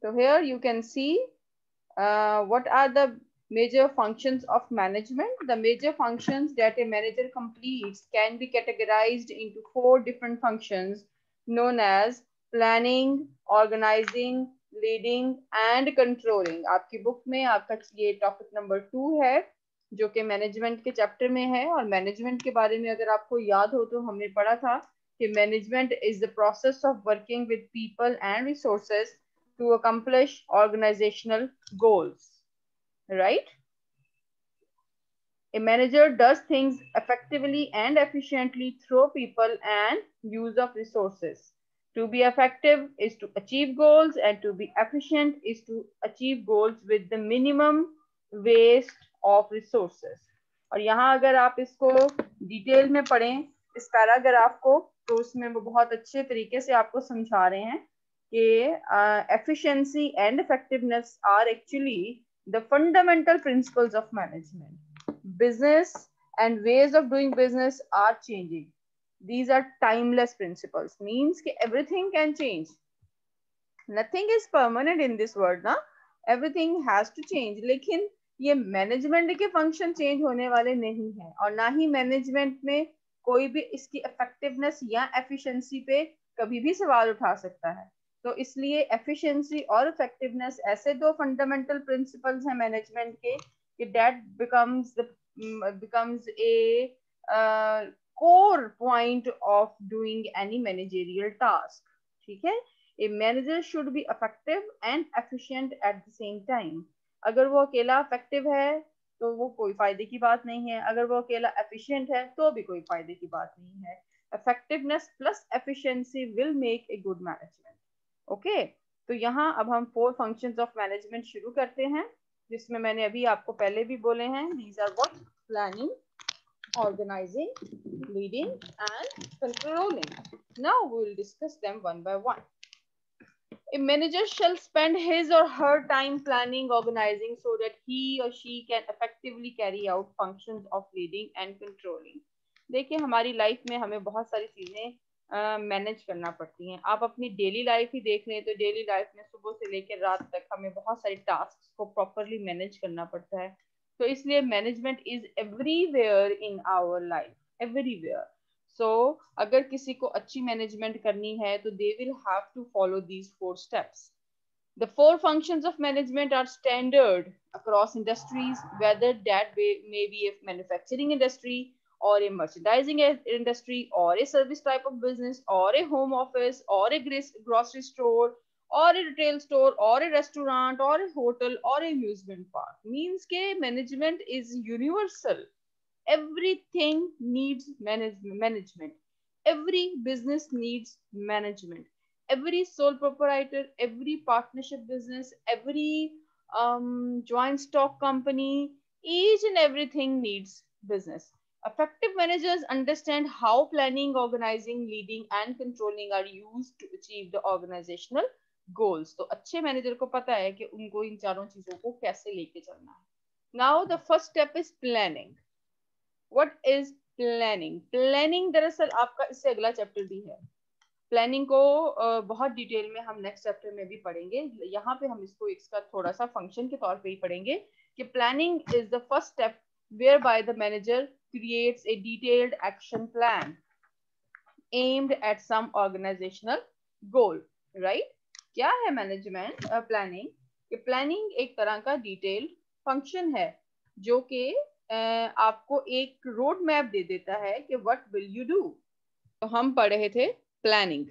So here you can see what are the major functions of management. The major functions that a manager completes can be categorized into 4 different functions known as planning, organizing, leading and controlling. आपकी book में आपका ये topic number 2 है जो कि management के chapter में है। और मैनेजमेंट के बारे में अगर आपको याद हो तो हमने पढ़ा था कि management is the process of working with people and resources to accomplish organizational goals, right? A manager does things effectively and efficiently through people and use of resources. To be effective is to achieve goals and to be efficient is to achieve goals with the minimum waste of resources. और यहाँ अगर आप इसको detail में पढ़ें इस paragraph को तो उसमें वो बहुत अच्छे तरीके से आपको समझा रहे हैं कि efficiency and effectiveness are actually the fundamental principles of management. Business and ways of doing business are changing. These are timeless principles. Means कि everything can change. Nothing is permanent in this world, ना? Everything has to change. लेकिन ये management के function change होने वाले नहीं हैं और ना ही मैनेजमेंट में कोई भी इसकी इफेक्टिवनेस या एफिशिएंसी पे कभी भी सवाल उठा सकता है। तो इसलिए एफिशिएंसी और इफेक्टिवनेस ऐसे दो फंडामेंटल प्रिंसिपल्स हैं मैनेजमेंट के कि that becomes a core point of doing any managerial task. ठीक है? A manager should be effective and efficient at the same time. अगर वो अकेला effective है तो वो कोई फायदे की बात नहीं है, अगर वो अकेला efficient है तो भी कोई फायदे की बात नहीं है। Effectiveness plus efficiency will make a good management. Okay? तो यहाँ अब हम 4 functions of management शुरू करते हैं जिसमें मैंने अभी आपको पहले भी बोले हैं। These are what? Planning, organizing, leading and controlling. Now we will discuss them one by one. A manager shall spend his or her time planning, organizing so that he or she can effectively carry out functions of leading and controlling. देखिए हमारी life में हमें बहुत सारी चीजें manage करना पड़ती हैं। आप अपनी डेली लाइफ ही देख लें तो डेली लाइफ में सुबह से लेकर रात तक हमें बहुत सारी टास्क को प्रॉपरली मैनेज करना पड़ता है। तो इसलिए management is everywhere in our life, everywhere. So अगर किसी को अच्छी मैनेजमेंट करनी है तो they will have to follow these 4 steps. The 4 functions of management are standard across industries, whether that may be a manufacturing industry or a merchandising industry or a service type of business or a home office or a grocery store or a retail store or a restaurant or a hotel or a amusement park. Means ke management is universal. Everything needs management. Every business needs management. Every sole proprietor, every partnership business, every joint stock company, each and everything needs business. Effective managers understand how planning, organizing, leading and controlling are used to achieve the organizational goals. तो अच्छे manager को पता है कि उनको इन चारों चीजों को कैसे लेके चलना है। Now the first step is planning. What is planning? Planning दरअसल आपका इससे अगला चैप्टर भी है। प्लानिंग को बहुत डिटेल में हम नेक्स्ट चैप्टर में भी पढ़ेंगे। यहाँ पे हम इसको इसका थोड़ा सा फंक्शन के तौर पे ही पढ़ेंगे कि planning is the first step where by the manager creates a detailed action plan aimed at some organisational goal. Right? क्या है मैनेजमेंट प्लानिंग? प्लानिंग एक तरह का डिटेल्ड फंक्शन है जो कि आपको एक रोड मैप दे देता है कि व्हाट विल यू डू। तो हम पढ़ रहे थे प्लानिंग।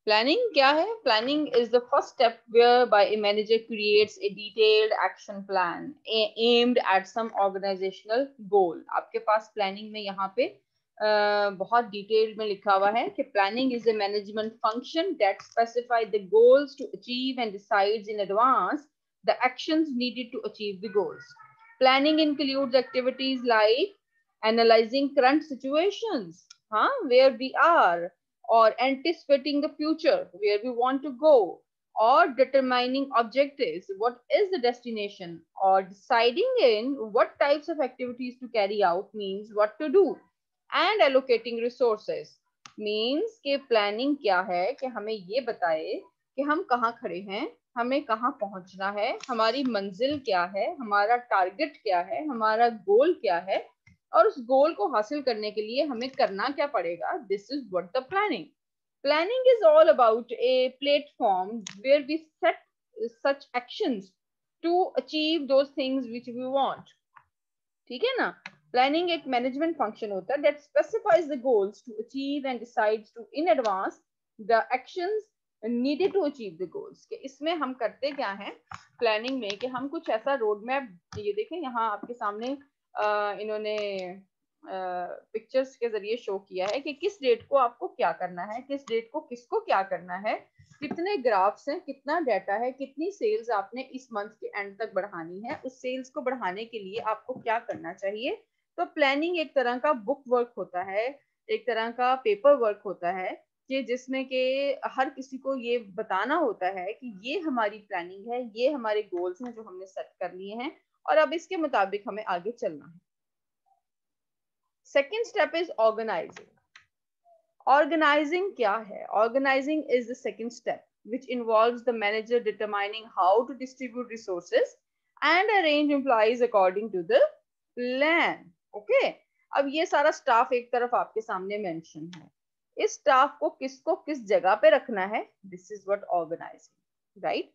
प्लानिंग क्या है? Planning is the first step where by a manager creates a detailed action plan aimed at some organisational goal. आपके पास प्लानिंग में यहाँ पे बहुत डिटेल में लिखा हुआ है कि planning is a management function that specify the goals to achieve and decides in advance the actions needed to achieve the goals. Planning includes activities like analyzing current situations, where we are, or anticipating the future, where we want to go, or determining objectives, what is the destination, or deciding in what types of activities to carry out, means what to do, and allocating resources. Means कि planning क्या है कि हमें ये बताए कि हम कहाँ खड़े हैं, हमें कहाँ पहुंचना है, हमारी मंजिल क्या है, हमारा टारगेट क्या है, हमारा गोल क्या है, और उस गोल को हासिल करने के लिए हमें करना क्या पड़ेगा. This is what the planning. Planning is all about a platform where we set such actions to achieve those things which we want. ठीक है ना. प्लानिंग एक मैनेजमेंट फंक्शन होता है that specifies the goals to achieve and decides to in advance the actions needed to achieve the goals. कि इसमें हम करते क्या हैं प्लानिंग में कि हम कुछ ऐसा रोड मैप, ये देखें यहाँ आपके सामने इन्होंने पिक्चर्स के जरिए शो किया है कि किस डेट को आपको क्या करना है, किस डेट को किसको क्या करना है, कितने ग्राफ्स हैं, कितना डाटा है, कितनी सेल्स आपने इस मंथ के एंड तक बढ़ानी है, उस सेल्स को बढ़ाने के लिए आपको क्या करना चाहिए. तो प्लानिंग एक तरह का बुक वर्क होता है, एक तरह का पेपर वर्क होता है कि जिसमें कि हर किसी को ये बताना होता है कि ये हमारी प्लानिंग है, ये हमारे गोल्स हैं जो हमने सेट कर लिए हैं और अब इसके मुताबिक हमें आगे चलना है. Second step is organising. Organizing क्या है? Organizing is the second step, which involves the manager determining how to distribute resources and arrange employees according to the plan. Okay? अब ये सारा स्टाफ एक तरफ आपके सामने मेंशन है. इस स्टाफ को किसको किस जगह पे रखना है? This is what organizing, right?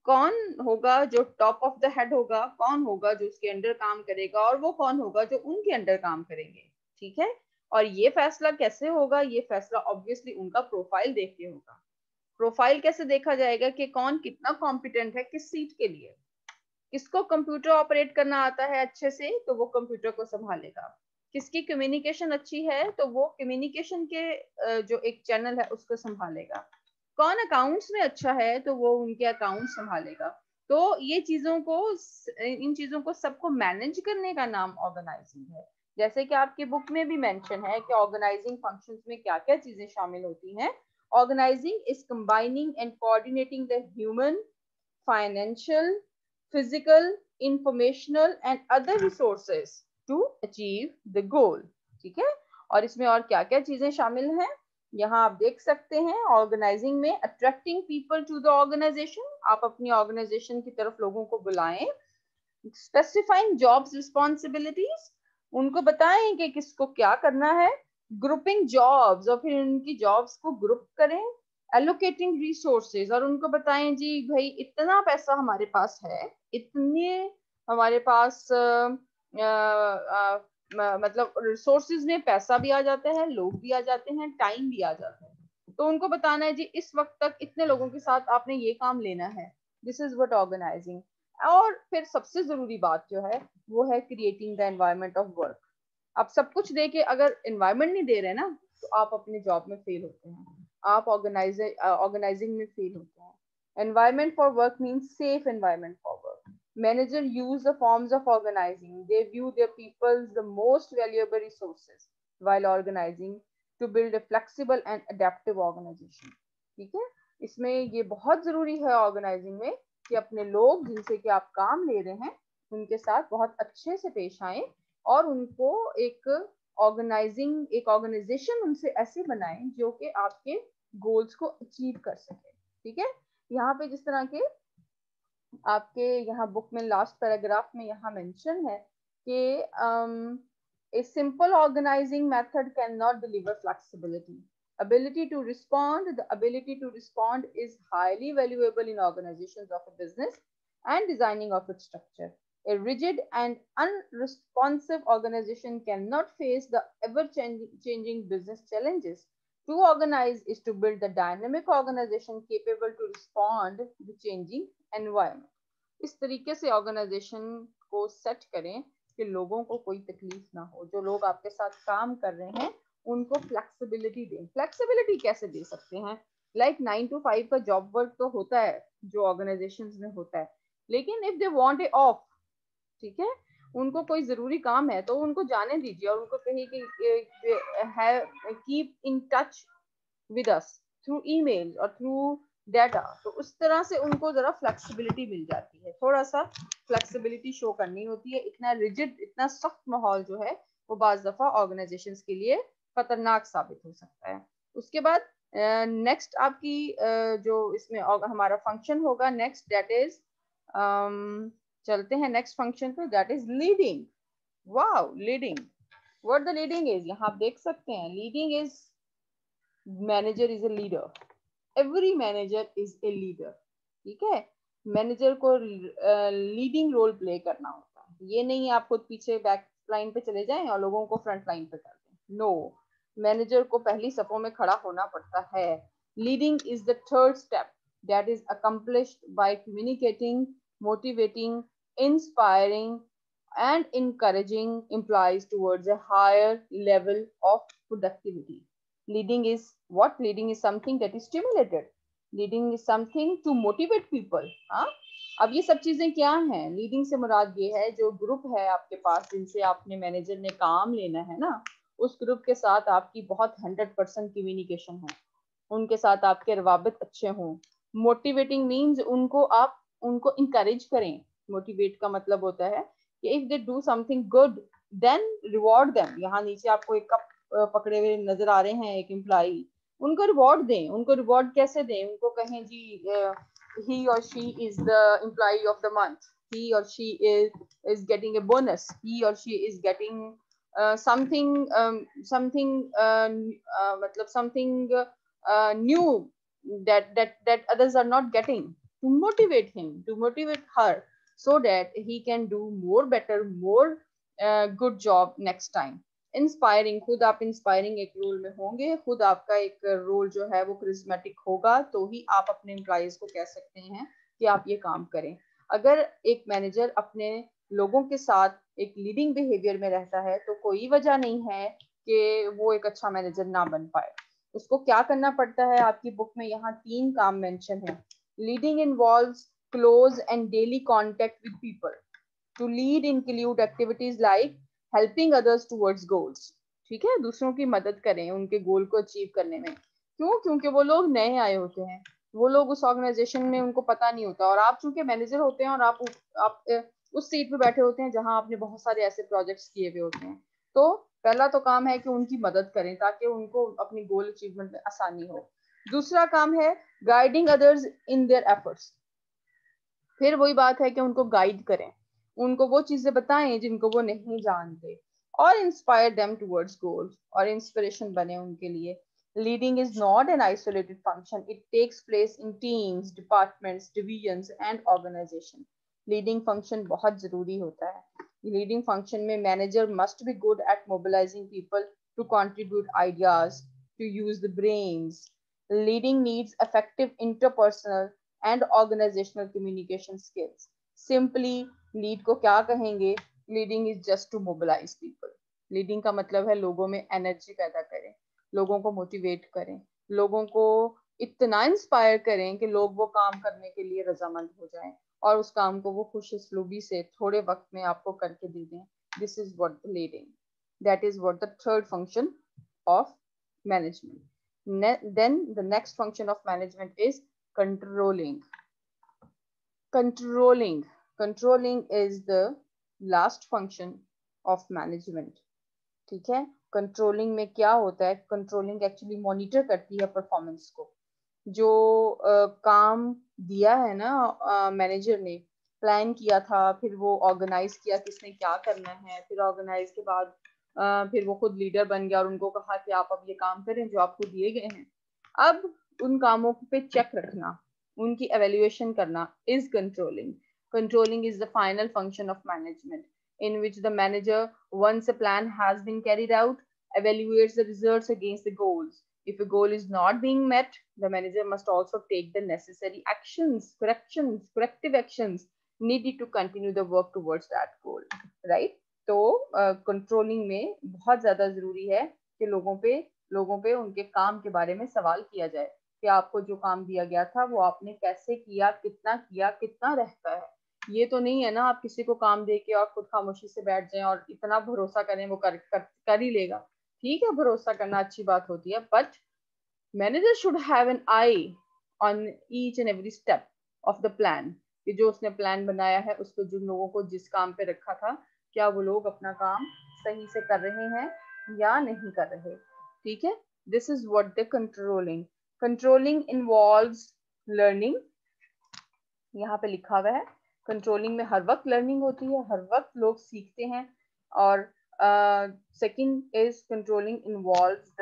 कौन होगा जो टॉप ऑफ द हेड होगा, कौन होगा जो उसके अंडर काम करेगा, और वो कौन होगा जो उनके अंडर काम करेंगे. ठीक है. और ये फैसला कैसे होगा? ये फैसला ऑब्वियसली उनका प्रोफाइल देख के होगा. प्रोफाइल कैसे देखा जाएगा कि कौन कितना कॉम्पिटेंट है किस सीट के लिए. किसको कंप्यूटर ऑपरेट करना आता है अच्छे से तो वो कंप्यूटर को संभालेगा. किसकी कम्युनिकेशन अच्छी है तो वो कम्युनिकेशन के जो एक चैनल है उसको संभालेगा. कौन अकाउंट्स में अच्छा है तो वो उनके अकाउंट संभालेगा. तो ये इन चीजों को सबको मैनेज करने का नाम ऑर्गेनाइजिंग है. जैसे कि आपकी बुक में भी मेंशन है कि ऑर्गेनाइजिंग फंक्शंस में क्या क्या चीजें शामिल होती हैं. Organising is combining and coordinating the human, financial, physical, informational and other resources to achieve the goal. ठीक है. और इसमें और क्या क्या चीजें शामिल हैं यहाँ आप देख सकते हैं. ऑर्गेनाइजिंग में attracting people to the organisation, आप अपनी ऑर्गेनाइजेशन की तरफ लोगों को बुलाएं. स्पेसिफाइंग जॉब्स रिस्पॉन्सिबिलिटीज, उनको बताएं कि किसको क्या करना है. ग्रुपिंग जॉब्स, और फिर उनकी जॉब्स को ग्रुप करें. एलोकेटिंग रिसोर्सेज, और उनको बताएं जी भाई इतना पैसा हमारे पास है, इतने हमारे पास मतलब रिसोर्सेज में पैसा भी आ जाता है, लोग भी आ जाते हैं, टाइम भी आ जाता है. तो उनको बताना है जी इस वक्त तक इतने लोगों के साथ आपने ये काम लेना है. This is what organising. और फिर सबसे जरूरी बात जो है वो है creating the environment of work. आप सब कुछ दे के अगर एनवायरनमेंट नहीं दे रहे ना तो आप अपने जॉब में फेल होते हैं, आप ऑर्गेनाइजिंग में फेल होते हैं. Environment for work means safe environment for work. Manager use the forms of organizing. They view their people the most valuable resources while organizing to build a flexible and adaptive organization. ठीक है. इसमें ये बहुत जरूरी है organising में कि अपने लोग जिनसे कि आप काम ले रहे हैं उनके साथ बहुत अच्छे से पेश आएं और उनको एक ऑर्गेनाइजेशन उनसे ऐसे बनाएं जो कि आपके गोल्स को अचीव कर सके. ठीक है. यहाँ पे जिस तरह के आपके यहाँ बुक में लास्ट पैराग्राफ में यहाँ मेंशन है कि a simple organizing method cannot deliver flexibility. The ability to respond is highly valuable in organizations of a business and designing of its structure. A rigid and unresponsive organization cannot face the ever-changing business challenges. To organize is to build a dynamic organization capable to respond to the changing environment. इस तरीके से organisation को set करें कि लोगों को कोई तकलीफ ना हो. जो लोग आपके साथ काम कर रहे हैं उनको फ्लेक्सिबिलिटी दें. फ्लेक्सिबिलिटी कैसे दे सकते हैं? लाइक 9 to 5 का जॉब वर्क तो होता है जो ऑर्गेनाइजेशंस में होता है, लेकिन if they want a of, ठीक है, उनको कोई जरूरी काम है तो उनको जाने दीजिए और उनको कहिए कि keep in touch with us through email और थ्रू डाटा. तो उस तरह से उनको जरा फ्लेक्सिबिलिटी मिल जाती है. थोड़ा सा फ्लेक्सिबिलिटी शो करनी होती है. इतना रिजिड, इतना सख्त माहौल जो है वो बाज दफा ऑर्गेनाइजेशंस के लिए खतरनाक साबित हो सकता है. उसके बाद नेक्स्ट आपकी जो इसमें हमारा फंक्शन होगा नेक्स्ट, दैट इज चलते हैं नेक्स्ट फंक्शन पे, that is leading. Wow, leading. What the leading is, यहाँ आप देख सकते हैं leading is, manager is a leader. Every manager is a leader. ठीक है, मैनेजर को लीडिंग रोल प्ले करना होता है. ये नहीं आप खुद पीछे बैक लाइन पे चले जाएं और लोगों को फ्रंट लाइन पे कर दें. नो, मैनेजर को पहली सफों में खड़ा होना पड़ता है. Leading is the third step that is accomplished by communicating, motivating, inspiring, and encouraging employees towards a higher level of productivity. Leading is what? Leading is something that is stimulated. Leading is something to motivate people. हाँ, अब ये सब चीजें क्या हैं? Leading से मुराद ये है जो ग्रुप है आपके पास जिनसे आपने मैनेजर ने काम लेना है ना, उस ग्रुप के साथ आपकी बहुत 100% कम्युनिकेशन हो, उनके साथ आपके रवाबित अच्छे हों. मोटिवेटिंग मीन्स उनको इंकरेज करें. मोटिवेट का मतलब होता है कि if they do something good then reward them. यहाँ नीचे आपको एक कप पकड़े हुए नजर आ रहे हैं एक एम्प्लॉई, उनको रिवॉर्ड दें. उनको रिवॉर्ड कैसे दें? उनको कहें जी he or she is the employee of the month, he or she is getting a bonus, he or she is getting something मतलब something new that others are not getting, to motivate him, to motivate her, so that he can do more better, more good job next time. Inspiring, खुद आप inspiring एक role में होंगे, खुद आपका एक role जो है वो क्रिज्मेटिक होगा, तो ही आप अपने एम्प्लॉइज को कह सकते हैं कि आप ये काम करें. अगर एक मैनेजर अपने लोगों के साथ एक लीडिंग बिहेवियर में रहता है तो कोई वजह नहीं है कि वो एक अच्छा मैनेजर ना बन पाए. उसको क्या करना पड़ता है? आपकी बुक में यहाँ 3 काम मेंशन है. Leading involves close and daily contact with people. To lead include activities like helping others towards goals. ठीक है, दूसरों की मदद करें उनके गोल को अचीव करने में. क्यों? क्योंकि वो लोग नए आए होते हैं, वो लोग उस ऑर्गेनाइजेशन में उनको पता नहीं होता, और आप चूंकि मैनेजर होते हैं और आप उस सीट पे बैठे होते हैं जहां आपने बहुत सारे ऐसे प्रोजेक्ट्स किए हुए होते हैं. तो पहला तो काम है कि उनकी मदद करें ताकि उनको अपनी गोल अचीवमेंट में आसानी हो. दूसरा काम है guiding others in their efforts. फिर वही बात है कि उनको गाइड करें, उनको वो चीजें बताएं जिनको वो नहीं जानते, और इंस्पायर देम टुवर्ड्स गोल्स, और इंस्पिरेशन बने उनके लिए. Leading is not an isolated function, it takes place in teams, departments, divisions and organisation. Leading function बहुत जरूरी होता है. लीडिंग फंक्शन में manager must be good at mobilising people to contribute ideas, to use the brains. Leading needs effective interpersonal and organizational communication skills. Simply, lead को क्या कहेंगे? Leading is just to mobilize people. Leading का मतलब है लोगों में energy पैदा करें, लोगों को मोटिवेट करें, लोगों को इतना इंस्पायर करें कि लोग वो काम करने के लिए रजामंद हो जाएं और उस काम को वो खुश उसलूबी से थोड़े वक्त में आपको करके दे दें. This is what the leading. That is what the third function of management. Then the next function of management is controlling. Controlling is the last function of management. ठीक है, कंट्रोलिंग में क्या होता है? कंट्रोलिंग एक्चुअली मॉनिटर करती है performance को. जो काम दिया है ना मैनेजर ने, प्लान किया था, फिर वो ऑर्गेनाइज किया किसने क्या करना है, फिर ऑर्गेनाइज के बाद फिर वो खुद लीडर बन गया और उनको कहा कि आप अब ये काम करें जो आपको दिए गए हैं. अब उन कामों पे चेक रखना, उनकी एवेल्युएशन करना is controlling. Controlling is the final function of management, in which the manager, once a plan has been carried out, evaluates the results against the goals. If a goal is not being met, the manager must also take the necessary actions, corrective actions needed to continue the work towards that goal. Right? तो controlling में बहुत ज्यादा जरूरी है कि लोगों पे उनके काम के बारे में सवाल किया जाए कि आपको जो काम दिया गया था वो आपने कैसे किया, कितना रहता है. ये तो नहीं है ना आप किसी को काम दे के और खुद खामोशी से बैठ जाएं और इतना भरोसा करें वो कर ही लेगा. ठीक है, भरोसा करना अच्छी बात होती है, but manager should have an I on each and every step of the plan. कि जो उसने प्लान बनाया है उस पर जिन लोगों को जिस काम पे रखा था, क्या वो लोग अपना काम सही से कर रहे हैं या नहीं कर रहे. ठीक है, this is what the controlling. Controlling involves learning, यहाँ पे लिखा हुआ है कंट्रोलिंग में हर वक्त लर्निंग होती है, हर वक्त लोग सीखते हैं। और second is controlling involves the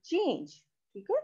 change, ठीक है,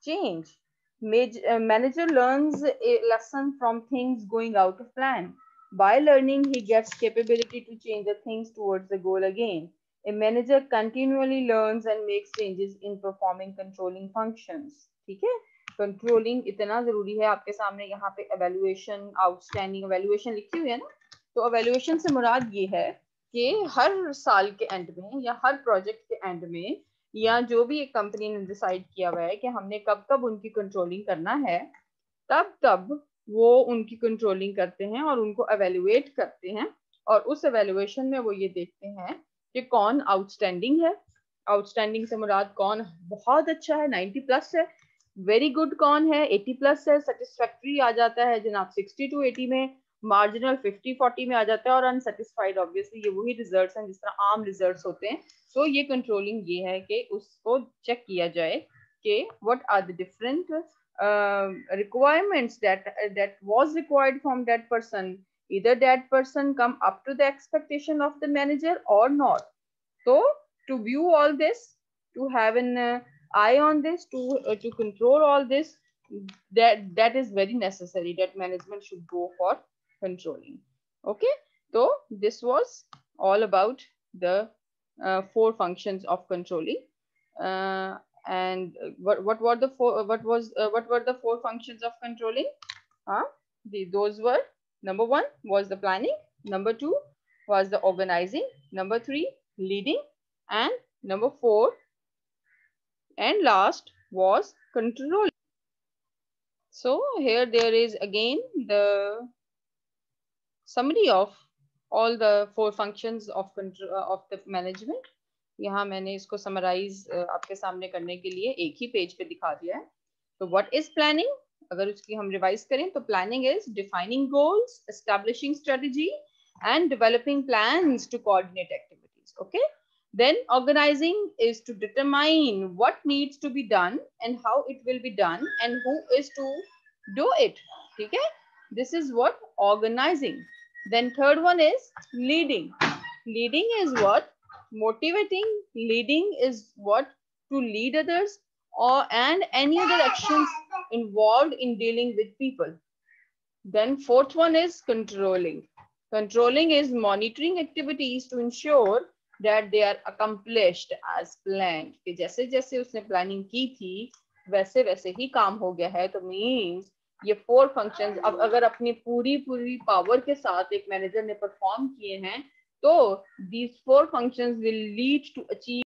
change. Manager learns a lesson from things going out of plan. By learning, he gets capability to change the things towards the goal again. A manager continually learns and makes changes in performing controlling functions. ठीक है, controlling इतना जरूरी है। आपके सामने यहाँ पे evaluation, outstanding evaluation लिखी हुई है ना, तो एवेल्युएशन से मुराद ये है कि हर साल के एंड में या हर प्रोजेक्ट के एंड में या जो भी एक कंपनी ने डिसाइड किया हुआ है कि हमने कब कब उनकी कंट्रोलिंग करना है, तब तब वो उनकी कंट्रोलिंग करते हैं और उनको एवेल्युएट करते हैं। और उस एवेल्युएशन में वो ये देखते हैं कि कौन आउटस्टैंडिंग है। आउटस्टैंडिंग से मुराद कौन बहुत अच्छा है, 90 प्लस है, वेरी गुड कौन है, 80 प्लस है, सेटिस्फैक्ट्री आ जाता है जनाब 60 to 80 में, मार्जिनल 50-40 में आ जाता है, और अनसेटिस्फाइड ऑब्वियसली ये वही रिजल्ट्स हैं जिस तरह आम रिजल्ट्स होते हैं। तो ये कंट्रोलिंग ये है कि उसको चेक किया जाए कि what are the different requirements that was required from that person, either that person come up to the expectation of the manager or not. So to view all this, to have an eye on this, to control all this, that is very necessary, that management should go for controlling. Okay, so this was all about the 4 functions of controlling. And what were the 4 what were the 4 functions of controlling? Those were, number 1 was the planning, number 2 was the organizing, number 3 leading, and number 4 and last was controlling. So here there is again the summary of all the 4 functions of control of the management. यहाँ मैंने इसको summarise आपके सामने करने के लिए एक ही page पे दिखा दिया है। तो व्हाट इज प्लानिंग, अगर उसकी हम रिवाइज करें तो planning is defining goals, establishing strategy and developing plans to coordinate activities. Okay, then organizing is to determine what needs to be done and how it will be done and who is to do it. Okay, this is what organizing. Then third one is leading. Leading is what? Motivating. Leading is what? To lead others or and any other actions involved in dealing with people. Then fourth one is controlling. Controlling is monitoring activities to ensure that they are accomplished as planned. कि जैसे जैसे उसने planning की थी वैसे वैसे ही काम हो गया है। तो मीन्स ये 4 फंक्शंस अब अगर अपनी पूरी पावर के साथ एक मैनेजर ने परफॉर्म किए हैं तो these 4 functions will lead to achieve